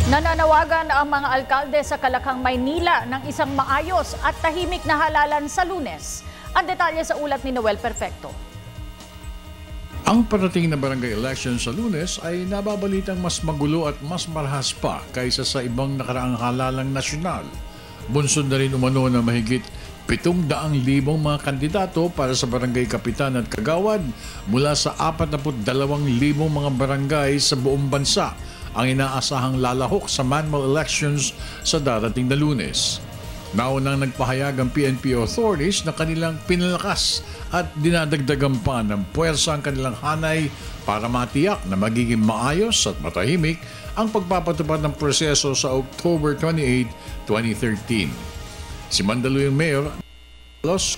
Nananawagan ang mga alkalde sa Kalakang, Maynila ng isang maayos at tahimik na halalan sa Lunes. Ang detalye sa ulat ni Noel Perfecto. Ang parating na barangay election sa Lunes ay nababalitang mas magulo at mas marahas pa kaysa sa ibang nakaraang halalang nasyonal. Bunsod na rin umano na mahigit 700,000 mga kandidato para sa barangay kapitan at kagawad mula sa 42,000 mga barangay sa buong bansa ang inaasahang lalahok sa manual elections sa darating na Lunes. Naunang nagpahayag ang PNP authorities na kanilang pinalakas at dinadagdagan pa ng puwersa ang kanilang hanay para matiyak na magiging maayos at matahimik ang pagpapatupad ng proseso sa October 28, 2013. Si Mandaluyong Mayor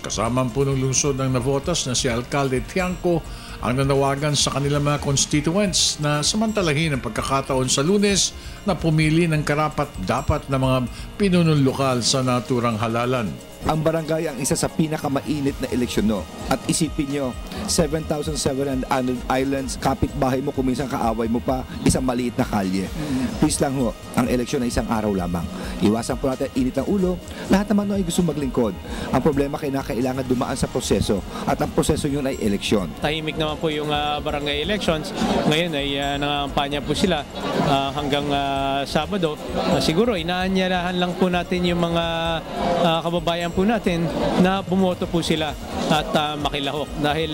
kasama ang punong lungsod ng Navotas na si Alcalde Tiangco ang nanawagan sa kanilang mga constituents na samantalahin ang pagkakataon sa Lunes na pumili ng karapat-dapat na mga pinunong lokal sa naturang halalan. Ang barangay ang isa sa pinakamainit na eleksyon, no? At isipin nyo, 7,700 islands, kapitbahay mo, kung minsan kaaway mo pa, isang maliit na kalye. Please lang ho, ang eleksyon ay isang araw lamang. Iwasan po natin init ng ulo, lahat naman ay gusto maglingkod. Ang problema kailangan dumaan sa proseso, at ang proseso yun ay eleksyon. Tahimik naman po yung barangay elections. Ngayon ay nangangampanya po sila hanggang Sabado. Siguro inaanyarahan lang po natin yung mga kababayan po natin na bumoto po sila at makilahok dahil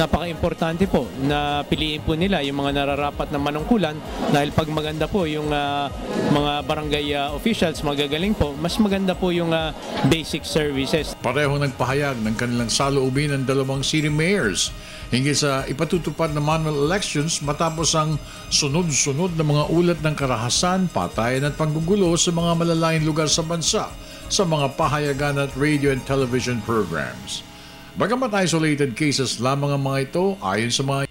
napaka-importante po na piliin po nila yung mga nararapat na manungkulan dahil pag maganda po yung mga barangay officials magagaling po, mas maganda po yung basic services. Pareho nagpahayag ng kanilang saloobin ng dalawang city mayors hinggil sa ipatutupad na manual elections matapos ang sunod-sunod na mga ulat ng karahasan, patayan at panggugulo sa mga malalayong lugar sa bansa sa mga pahayagan at radio and television programs. Bagamat isolated cases lamang ang mga ito, ayon sa mga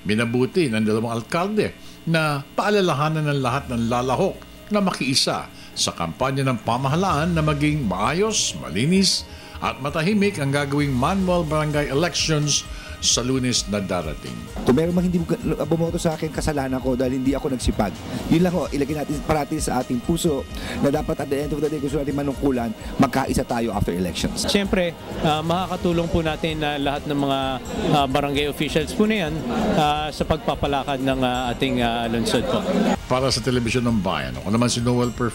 minabuti ng dalawang alkalde na paalalahanan ng lahat ng lalahok na makiisa sa kampanya ng pamahalaan na maging maayos, malinis at matahimik ang gagawing manual barangay elections sa Lunes na darating. Kung meron mang hindi bumoto sa akin, kasalanan ko dahil hindi ako nagsipag. Yun lang ho, ilagay natin parati sa ating puso na dapat at the end of the day gusto natin manungkulan, magkaisa tayo after elections. Siyempre, makakatulong po natin lahat ng mga barangay officials po na yan sa pagpapalakad ng ating lungsod po. Para sa Telebisyon ng Bayan, ako naman si Noel Perfecto.